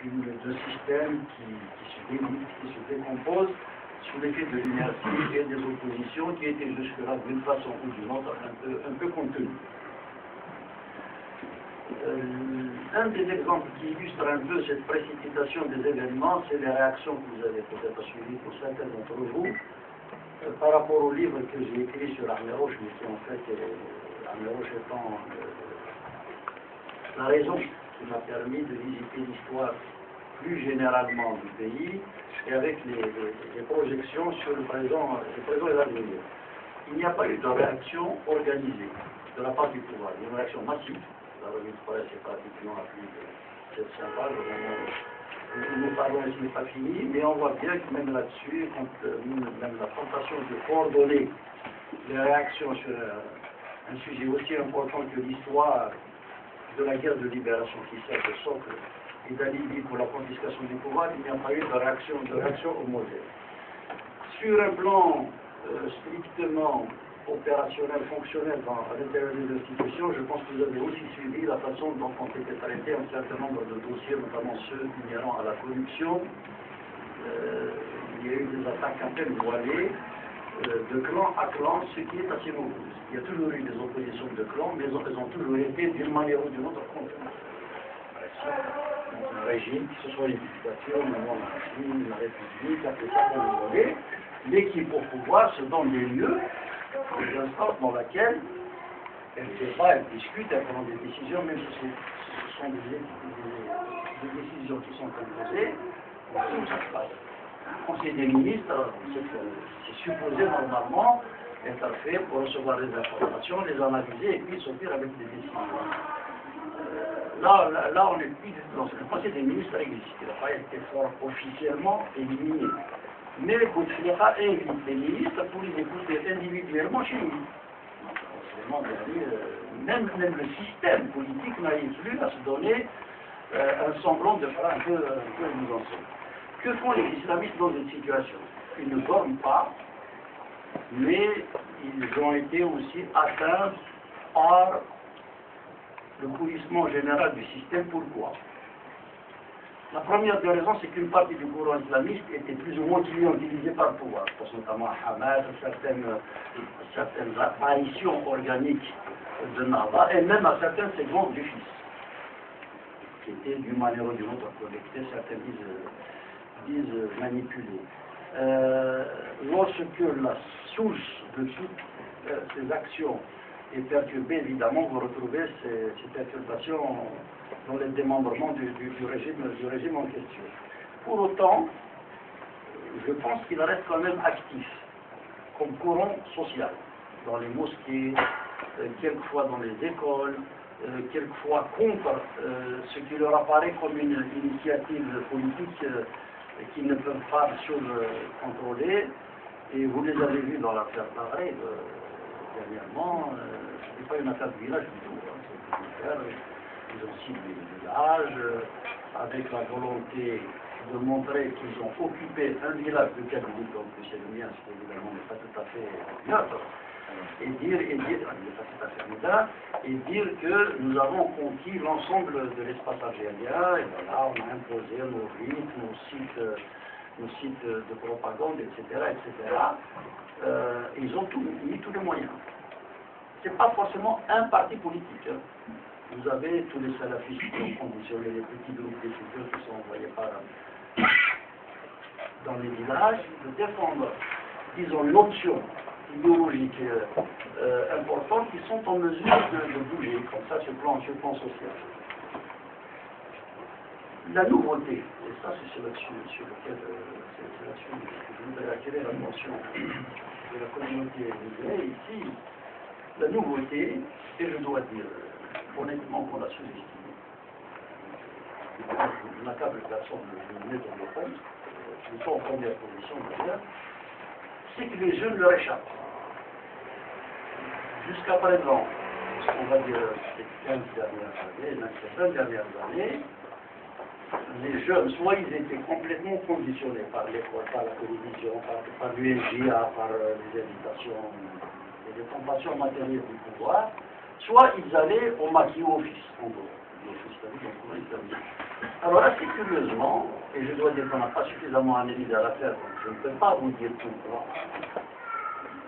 de systèmes qui se délimitent, qui se décomposent sous l'effet de l'inertie et des oppositions qui étaient jusque-là d'une façon ou d'une autre un peu contenues. Un des exemples qui illustre un peu cette précipitation des événements, c'est les réactions que vous avez peut-être suivies pour certains d'entre vous par rapport au livre que j'ai écrit sur Arméroche, mais qui en fait, Arméroche étant la raison qui m'a permis de visiter l'histoire plus généralement du pays et avec les projections sur le présent et l'avenir. Il n'y a pas eu de réaction organisée de la part du pouvoir, une réaction massive. La revue de presse est pratiquement à plus de 700 pages, au moment où nous parlons, ce n'est pas fini, mais on voit bien que même là-dessus, même la tentation de coordonner les réactions sur un sujet aussi important que l'histoire de la guerre de libération qui sert de socle et d'alibi pour la confiscation du pouvoir, il n'y a pas eu de réaction homogène. Sur un plan strictement opérationnel, fonctionnel à l'intérieur des institutions, je pense que vous avez aussi suivi la façon dont ont été traités un certain nombre de dossiers, notamment ceux inhérents à la corruption. Il y a eu des attaques à peine voilées, de clan à clan, ce qui est assez nouveau. Il y a toujours eu des oppositions de clans, mais elles ont toujours été d'une manière ou d'une autre contre un régime, que ce soit une dictature, une monarchie, une république, appelez ça comme vous voulez, mais qui, pour pouvoir, se donne des lieux, des instances dans lesquelles elle débat, elle discute, elle prend des décisions, même si ce sont des décisions qui sont imposées, où ça se passe. Le Conseil des ministres, c'est supposé normalement être fait pour recevoir des informations, les analyser et puis sortir avec des décisions. Là, on n'est plus du tout dans ce. Le Conseil des ministres existe, il n'a pas été fort officiellement éliminé. Mais Bouteflika invite les ministres pour les écouter individuellement chez lui. Même le système politique n'arrive plus à se donner un semblant de faire un peu nous en sommes. Que font les islamistes dans une situation? Ils ne dorment pas, mais ils ont été aussi atteints par le pourrissement général du système. Pourquoi? La première des raisons, c'est qu'une partie du courant islamiste était plus ou moins clientélisée par le pouvoir. Je pense notamment à Hamas, certaines apparitions organiques de Nahda, et même à certains segments du fils, qui étaient d'une manière ou d'une autre connectés, certains disent manipulés. Lorsque la source de toutes ces actions est perturbée, évidemment, vous retrouvez ces perturbations dans les démembrements du régime en question. Pour autant, je pense qu'il reste quand même actif comme courant social dans les mosquées, quelquefois dans les écoles, quelquefois contre ce qui leur apparaît comme une initiative politique qu'ils ne peuvent pas bien sûr contrôler. Et vous les avez vus dans l'affaire Pareil dernièrement, ce n'est pas une affaire de village du tout. Ils ont ciblé le village avec la volonté de montrer qu'ils ont occupé un village de catholiques, donc c'est le mien, ce qui évidemment n'est pas tout à fait neutre, et dire que nous avons conquis l'ensemble de l'espace algérien, et voilà, on a imposé nos rites, nos sites de propagande, etc. Ils ont mis tous les moyens. Ce n'est pas forcément un parti politique. Vous avez tous les salafistes qui ont conditionné les petits groupes d'étudiants qui sont envoyés dans les villages, de défendre, disons, une option idéologique importante qui sont en mesure de bouger, comme ça, sur le plan social. La nouveauté, et ça c'est là-dessus que je voudrais attirer l'attention de la communauté musulmane ici, la nouveauté, et je dois dire honnêtement qu'on l'a sous-estimé. Je n'accable personne de mettre en défense, je suis en première position d'ailleurs, c'est que les jeunes leur échappent. Jusqu'à présent, on va dire ces 15 dernières années, même ces 20 dernières années, les jeunes, soit ils étaient complètement conditionnés par l'école, par la télévision, par l'UNJA, par les invitations et les tentations matérielles du pouvoir, soit ils allaient au maquis office, en gros, l'office donc comment islamique. Alors assez curieusement, et je dois dire qu'on n'a pas suffisamment analysé à l'affaire, donc je ne peux pas vous dire pourquoi,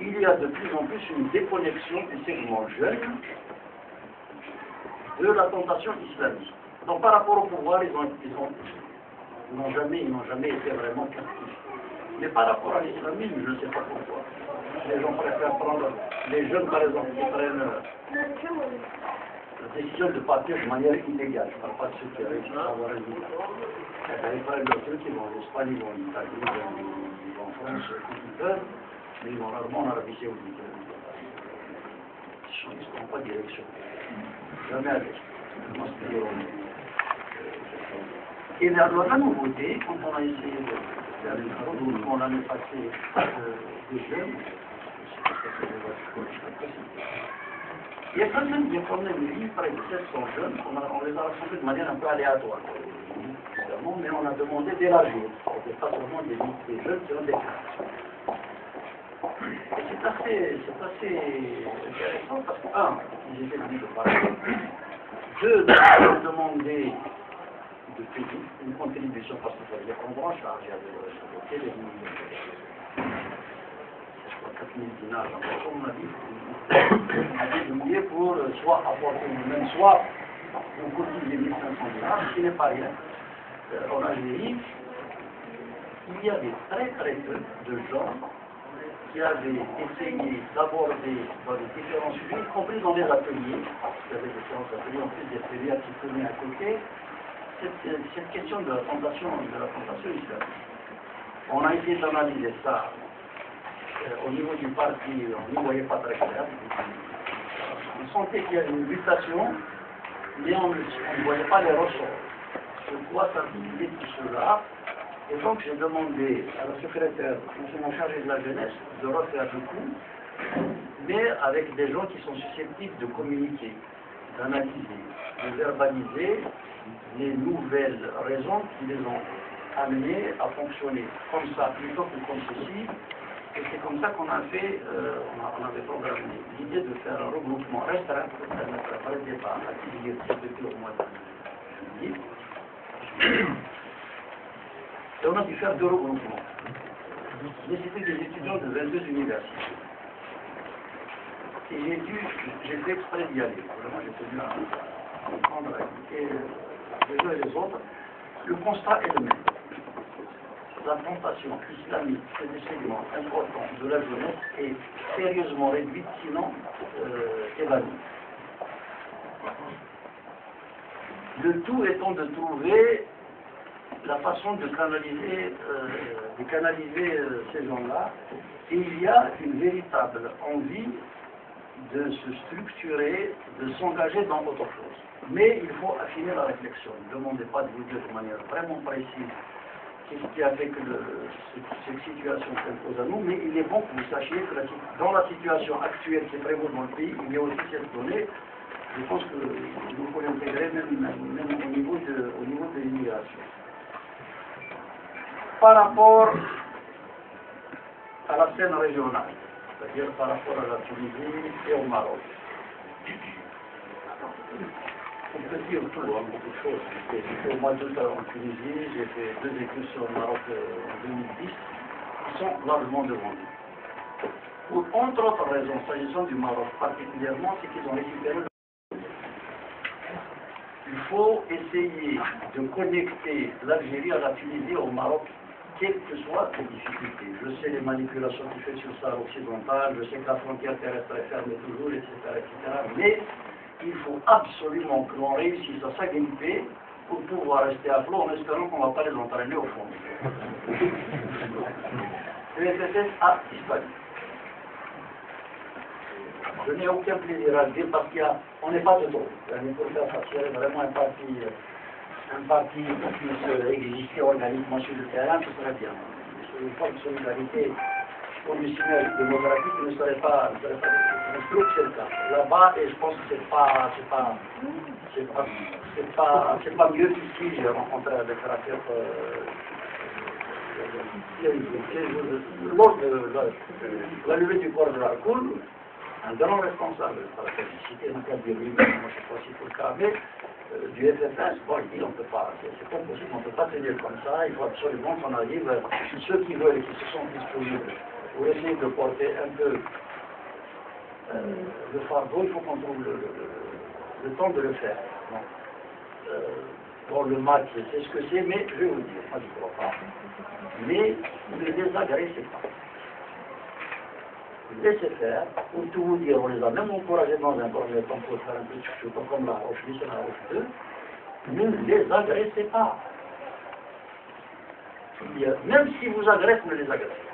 il y a de plus en plus une déconnexion du segment jeune de la tentation islamiste. Donc par rapport au pouvoir, ils n'ont jamais été vraiment captifs. Mais par rapport à l'islamisme, je ne sais pas pourquoi. Les gens préfèrent prendre, les jeunes par exemple, qui prennent la décision de partir de manière illégale. Je ne parle pas de ceux qui réussissent à avoir un visa. Ils prennent le truc, ils vont en Espagne, ils vont en Italie, ils vont en France, ils peuvent, mais ils vont rarement en Arabie Saoudite. Ils ne prennent pas de direction. Jamais avec. Et la nouveauté, quand on a essayé de faire les travaux, on l'année passée des jeunes, il y a quand même des problèmes de vie, près de 700 jeunes, on les a rassemblés de manière un peu aléatoire, évidemment, mais on a demandé d'élargir. C'est pas seulement des jeunes qui ont des classes. Et c'est assez intéressant parce que, un, ils étaient venus de parler. Deux, ils ont demandé de payer une contribution parce qu'il fallait qu'on branche à les 4 000 dinars. On a dit de mouiller pour soit apporter nous-mêmes, soit on cotise les 1500 dinars, ce qui n'est pas rien. En Algérie, il y avait très peu de gens qui avaient essayé d'aborder dans les différents sujets, y compris dans les ateliers, il y avait différents ateliers, en plus des ateliers à petit peu mis à côté, cette question de la tentation islamique. On a essayé d'analyser ça au niveau du parti, on n'y voyait pas très clair. On sentait qu'il y avait une mutation, mais on ne voyait pas les ressorts. De quoi ça disait tout cela. Et donc j'ai demandé à la secrétaire, mon chargé de la jeunesse, de refaire le coup, mais avec des gens qui sont susceptibles de communiquer, d'analyser, de verbaliser les nouvelles raisons qui les ont amenés à fonctionner comme ça plutôt que comme ceci. Et c'est comme ça qu'on a fait, on avait programmé l'idée de faire un regroupement restreint pour permettre un vrai débat à Tigir depuis au mois de juillet. Et on a dû faire 2 regroupements. Mais c'était des étudiants de 22 universités. Et j'ai fait exprès d'y aller. Vraiment, j'ai tenu à comprendre, à écouter les uns et les autres. Le constat est le même. La tentation islamique, c'est des segments importants de la jeunesse, est sérieusement réduite, sinon évanouie. Le tout étant de trouver la façon de canaliser ces gens-là, et il y a une véritable envie de se structurer, de s'engager dans autre chose. Mais il faut affiner la réflexion. Ne demandez pas de vous dire de manière vraiment précise qu'est-ce qui a fait que cette situation s'impose à nous, mais il est bon que vous sachiez que dans la situation actuelle qui prévaut dans le pays, il y a aussi cette donnée. Je pense que nous pouvons l'intégrer même au niveau de l'immigration. Par rapport à la scène régionale, c'est-à-dire par rapport à la Tunisie et au Maroc. On peut dire tout, beaucoup de choses. J'ai fait au mois d'août en Tunisie, j'ai fait 2 éclosions au Maroc en 2010, qui sont largement devant nous. Pour entre autres raisons, s'agissant du Maroc particulièrement, c'est qu'ils ont récupéré le... Il faut essayer de connecter l'Algérie à la Tunisie, au Maroc, quelles que soient les difficultés. Je sais les manipulations qu'il fait sur le Sahara occidental, je sais que la frontière terrestre est fermée toujours, etc., etc. Mais il faut absolument que l'on réussisse à s'agripper pour pouvoir rester à flot en espérant qu'on ne va pas les entraîner au fond. Le FFS a disparu. Je n'ai aucun plaisir à le dire parce qu'on n'est pas de trop. Pour faire ça, c'est vraiment un parti qui existait organiquement sur le terrain, ce serait bien. Une forme de solidarité conditionnelle démocratique ne serait pas. Je trouve que c'est le cas. Là-bas, et je pense que c'est pas mieux qu'ici. J'ai rencontré avec Rafet lors de la levée du corps de la cour. un grand responsable de la publicité, on peut dire lui-même, moi je ne sais pas s'il faut le cas, mais du FFS, bon, il dit on ne peut pas, c'est pas possible, on ne peut pas tenir comme ça, il faut absolument qu'on arrive, ceux qui veulent et qui se sont disponibles pour essayer de porter un peu le fardeau, il faut qu'on trouve le temps de le faire. Bon, le match, c'est ce que c'est, mais je vais vous dire, moi je ne crois pas, mais ne les agressez pas. Laissez faire, pour tout vous dire, on les a même encouragés dans un premier temps pour faire un peu de chouchou, comme la roche 10 et la roche 2, ne les agressez pas. Même si vous agressez, ne les agressez pas.